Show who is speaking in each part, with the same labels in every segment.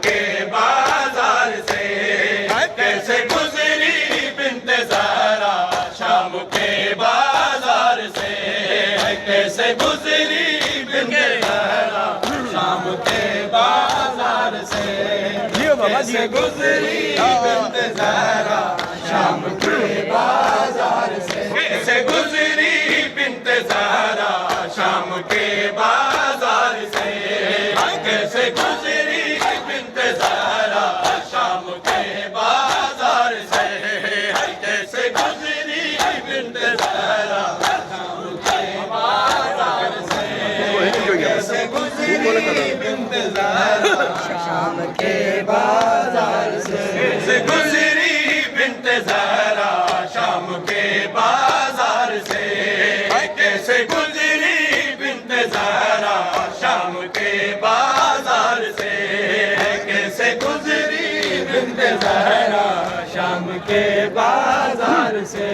Speaker 1: के बाजार से, कैसे गुजरी बिन्ते ज़हरा शाम के बाजार से, कैसे गुजरी बिन्ते ज़हरा शाम के बाजार से, कैसे गुजरी बिन्ते ज़हरा शाम के बाजार से, कैसे गुजरी बिन्ते ज़हरा शाम के बाजार से, कैसे गुजरी बिन्ते ज़हरा शाम के बाजार से, कैसे गुजरी बिन्ते ज़हरा शाम के बाजार से, कैसे गुजरी बिन्ते ज़हरा शाम के बाजार से, कैसे गुजरी बिन्ते ज़हरा शाम के बाजार से, कैसे गुजरी बिन्ते ज़हरा शाम के बाजार से, कैसे गुजरी बिन्ते ज़हरा शाम के बाजार से,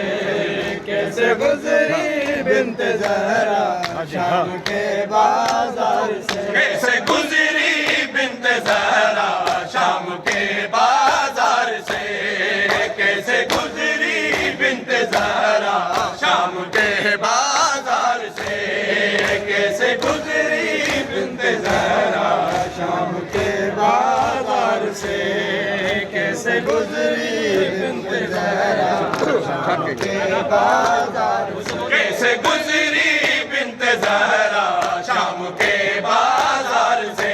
Speaker 1: कैसे गुजरी बिन्ते ज़हरा शाम के बाजार से, कैसे गुजरी बिन्ते ज़हरा शाम के बाजार से, कैसे गुजरी बिन्ते ज़हरा शाम के बाजार से, कैसे गुजरी बिन्ते ज़हरा शाम के बाजार से, कैसे गुजरी बिन्ते ज़हरा शाम के बाजार से, कैसे गुजरी बिन्ते ज़हरा शाम के बाजार से,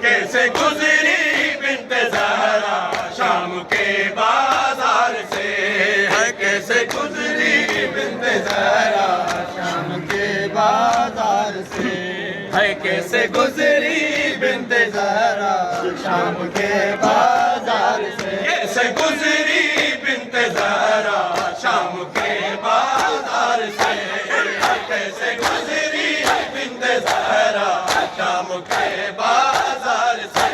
Speaker 1: कैसे गुजरी बिन्ते ज़हरा शाम के बाजार से, कैसे गुजरी बिन्ते ज़हरा शाम के बाजार से, है कैसे गुजरी बिन्ते ज़हरा शाम के बाजार से, कैसे गुजरी बिन्ते ज़हरा शाम के बाजार से, कैसे गुजरी बिन्ते ज़हरा शाम के बाजार से,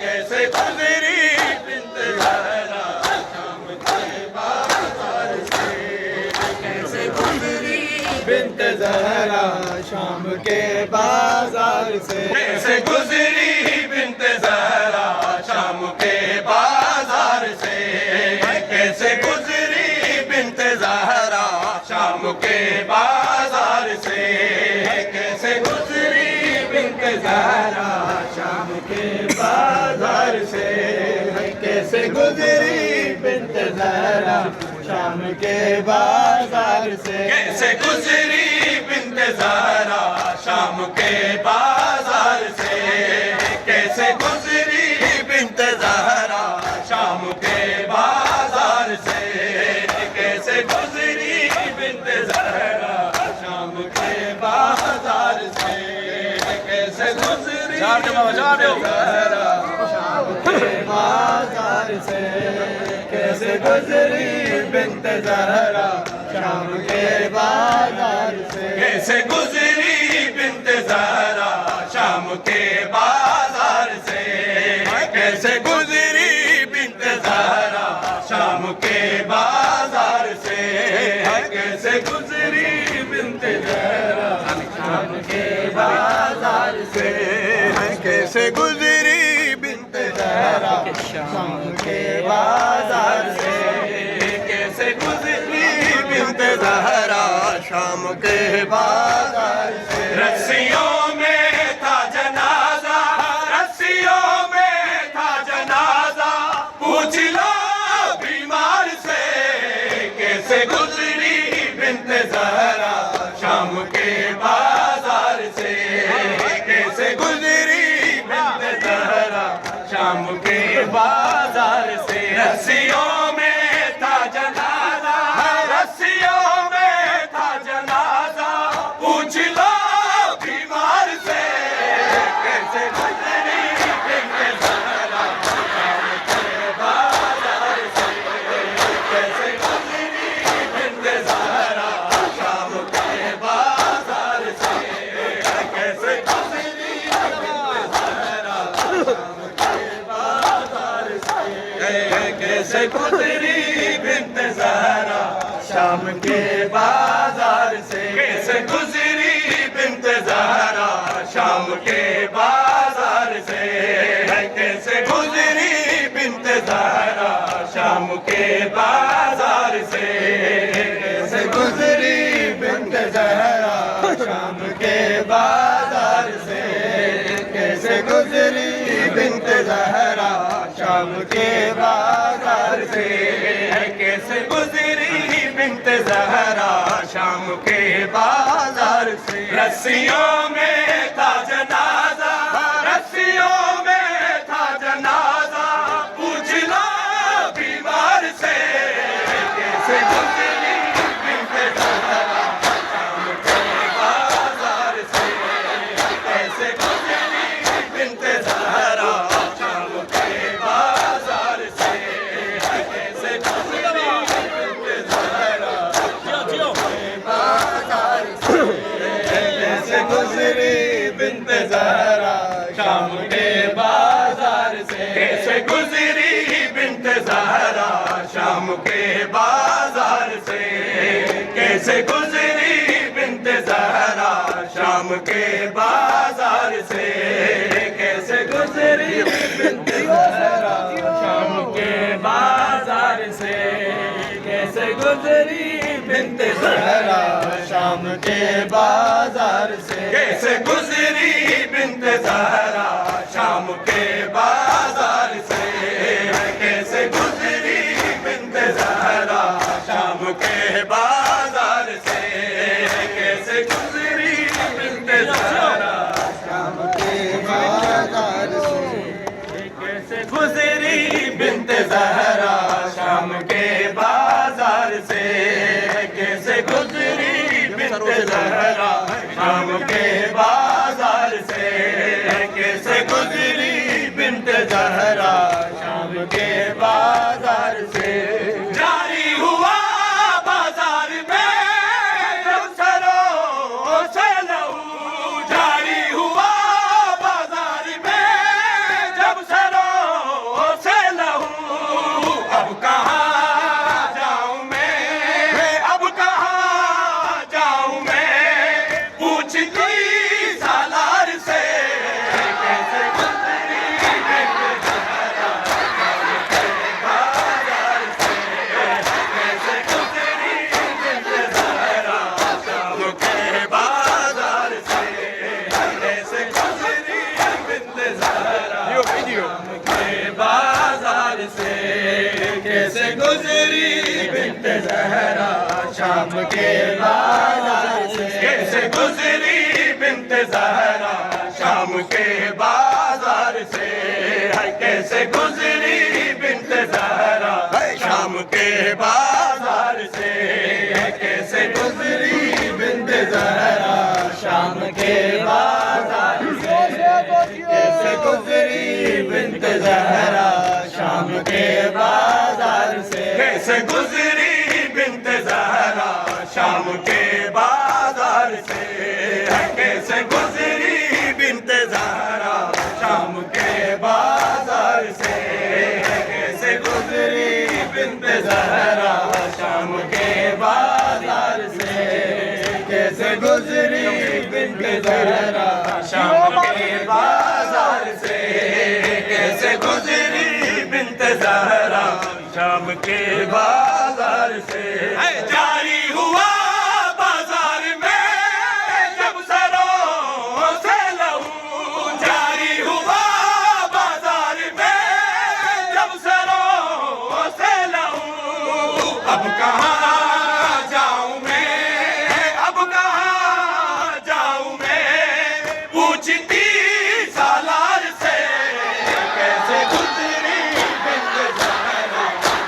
Speaker 1: कैसे गुजरी बिन्ते ज़हरा शाम के बाजार से, कैसे गुजरी बिन्ते ज़हरा शाम के बाजार से, कैसे गुजरी बिन्ते ज़हरा शाम के बाजार से, कैसे गुजरी बिन्ते ज़हरा शाम के बाजार से, कैसे गुजरी बिन्ते ज़हरा शाम के बाजार से, कैसे गुजरी बिन्ते ज़हरा शाम के बाजार से, कैसे गुजरी बिन्ते ज़हरा शाम के बाजार से, कैसे गुजरी बिन्ते ज़हरा शाम के बाजार से, कैसे गुजरी बिन्ते ज़हरा शाम के बाजार से, कैसे गुजरी ज़हरा शाम के बाजार से, कैसे गुजरी बिन्ते ज़हरा शाम के बाजार से, कैसे गुजरी बिन्ते ज़हरा शाम के बाजार से, कैसे गुजरी बिन्ते ज़हरा शाम के बाजार से, कैसे गुजरी बिन्ते ज़हरा शाम के बाजार से, कैसे गुजरी बिन्ते ज़हरा शाम के बाजार से, कैसे गुजरी बिन्ते ज़हरा शाम के बाजार से, रस्सियों में था जनाजा, रस्सियों में था जनाजा, पूछ लो बीमार से, कैसे गुजरी बिन्ते ज़हरा शाम के बाजार से, कैसे गुजरी बिन्ते ज़हरा शाम के बाजार से, रस्सियों में था जनाजा, रस्सियों में था जनाजा, पूछ लो बीमार से, कैसे गुजरी बिन्ते ज़हरा शाम के बाजार से, कैसे गुजरी बिन्ते ज़हरा शाम के बाजार से, कैसे गुजरी बिन्ते ज़हरा शाम के बाजार से, कैसे गुजरी बिन्ते ज़हरा शाम के बाजार से, कैसे गुजरी बिन्ते ज़हरा शाम के बाजार से, के बाजार से, कैसे गुजरी बिन्त ज़हरा शाम के बाजार से, कैसे गुजरी बिन्त ज़हरा शाम के बाजार से। रस्सियों में था जनाजा, रस्सियों में था जनाजा, पूछ लो बीमार से, कैसे गुजरी बिन्त ज़हरा शाम के बाजार से, कैसे गुजरी बिन्त ज़हरा शाम के बाजार से, कैसे गुजरी बिन्त ज़हरा कैसे गुजरी बिन्त ज़हरा शाम के बाजार से, कैसे गुजरी बिन्त ज़हरा शाम के बाजार से, कैसे गुजरी बिन्त ज़हरा शाम के बाजार से, कैसे गुजरी बिन्त ज़हरा शाम के बाजार से, कैसे गुजरी बिन्त ज़हरा शाम के बाजार से, कैसे गुजरी बिन्त ज़हरा शाम के बाजार से, कैसे गुजरी बिन्त ज़हरा शाम के बाजार से, कैसे गुजरी बिन्त ज़हरा शाम के बाजार से, कैसे गुजरी बिन्त ज़हरा शाम के बाजार से, कैसे गुजरी बिन्त ज़हरा शाम के बाजार से, कैसे गुजरी बिन्त ज़हरा शाम के बाजार से। जारी हुआ बाजार में जब सरों से लहू, जारी हुआ बाजार में जब सरों से लहू, अब कहाँ जाऊँ मैं, अब कहाँ जाऊँ मैं, पूछती सालार से, कैसे गुजरी बिन्त ज़हरा शाम के बाजार से, कैसे गुजरी बिन्त ज़हरा शाम के बाजार से, कैसे गुजरी बिन्त ज़हरा शाम के बाजार से, कैसे गुजरी बिन्त ज़हरा शाम के बाजार से, कैसे गुजरी बिन्त ज़हरा शाम के बाजार से, कैसे गुजरी बिन्त ज़हरा शाम के बाजार से, कैसे गुजरी बिन्त ज़हरा शाम के बाजार से, कैसे गुजरी बिन्त ज़हरा शाम के बाजार से, कैसे गुजरी बिन्त ज़हरा शाम के बाजार से, कैसे गुजरी बिन्त ज़हरा शाम के बाजार से, कैसे गुजरी बिन्त ज़हरा शाम के बाजार से, कैसे गुजरी बिन्त ज़हरा शाम के बाजार से, कैसे गुजरी बिन्त ज़हरा शाम के बाजार से। जारी हुआ बाजार में जब सरों से लहू, जारी हुआ बाजार में जब सरों से लहू, अब कहाँ जाऊँ मैं, अब कहाँ जाऊँ मैं, पूछती सालार से, कैसे गुजरी बिन्त ज़हरा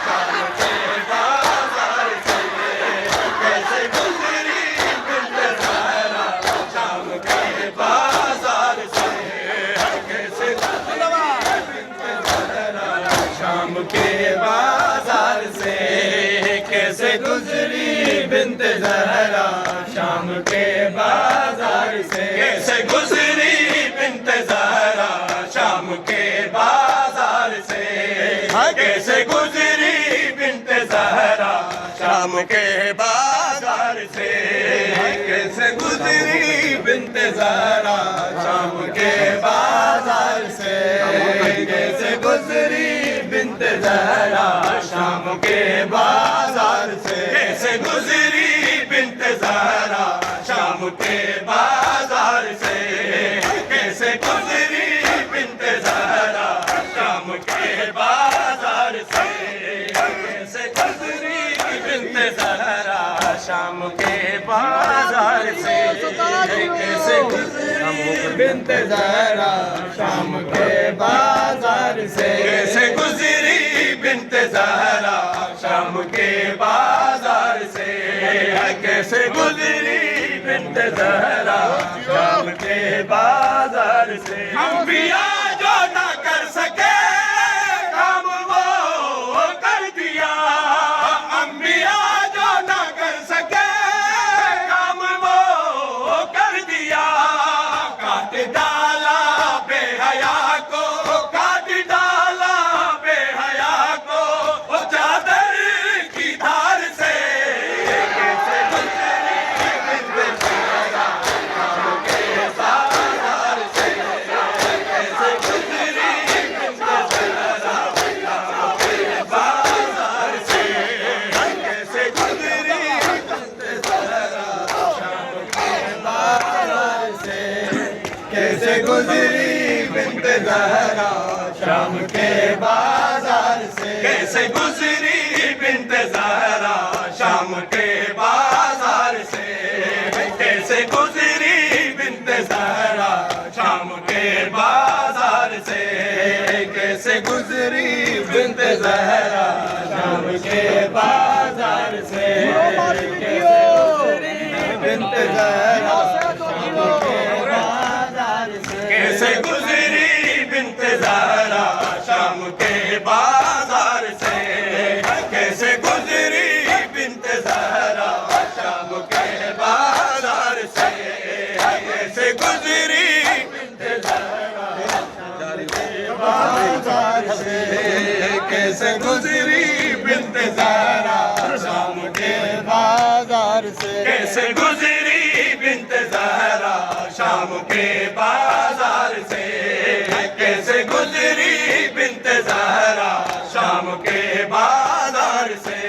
Speaker 1: शाम के बाजार से, कैसे गुजरी बिन्त ज़हरा शाम के बाजार से, कैसे गुजरी बिन्त ज़हरा शाम के बाजार से, कैसे गुजरी बिन्त ज़हरा शाम के बाजार से, कैसे गुजरी बिन्त ज़हरा शाम के बाजार से, कैसे गुजरी बिन्त ज़हरा शाम के बाजार से, कैसे गुजरी बिन्त ज़हरा शाम के बाजार से, कैसे गुजरी बिन्त ज़हरा शाम के बाजार से, कैसे गुजरी बिन्त ज़हरा शाम के बाजार बिन्त ज़हरा शाम के बाजार से। कैसे गुजरी बिन्त ज़हरा शाम के बाजार से। कैसे गुजरी बिन्त ज़हरा शाम के बाजार से। अंबिया जो ना कर सके काम वो कर दिया। अंबिया जो ना कर सके काम वो कर दिया। काट डाला बेहया को, काट डाला बेहया को वो चादर की धार से। कैसे गुजरी बिन्त ज़हरा शाम के बाजार से। कैसे गुजरी बिन्त ज़हरा शाम के बाजार से। कैसे गुजरी बिन्त ज़हरा शाम के बाजार से। कैसे गुजरी बिन्त ज़हरा शाम के बाजार से। कैसे गुजरी बिन्त ज़हरा शाम के बाजार से। कैसे गुजरी बिन्त ज़हरा शाम के बाजार से। कैसे गुजरी बिन्त ज़हरा शाम के बाजार से। कैसे गुजरी बिन्त ज़हरा शाम के बाजार से। कैसे गुजरी बिन्त ज़हरा शाम के बाजार से। कैसे गुजरी बिन्त ज़हरा शाम के बाजार से। कैसे गुजरी बिन्त ज़हरा शाम के बाजार से। कैसे गुजरी बिन्त ज़हरा शाम के बाजार से। कैसे गुजरी बिन्त ज़हरा शाम के बाजार से। कैसे गुजरी बिन्त ज़हरा शाम के बाजार से।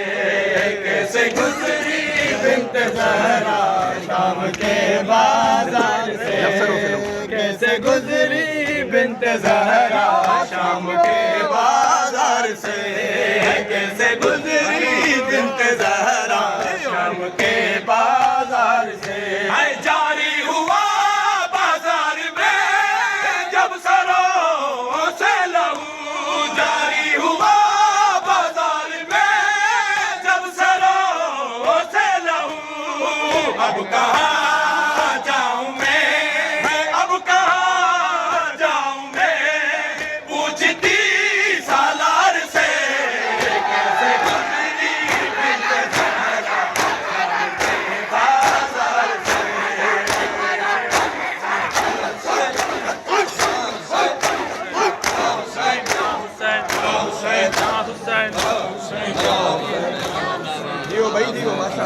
Speaker 1: कैसे गुजरी बिन्त ज़हरा शाम के बाजार से। कैसे गुजरी बिन्त ज़हरा शाम के बाजार से। कैसे गुजरी बिन्त ज़हरा शाम के बाजार से। जारी हुआ बाजार में जब सरों से लहू। जारी हुआ बाजार में जब सरों से लहू। अब कहाँ जाऊं मैं, अब कहाँ जाऊं मैं पूछती सालार से। कैसे गुजरी बिन्त ज़हरा शाम के बाजार से।
Speaker 2: Hussein.
Speaker 1: दियो भाई दियो माशा।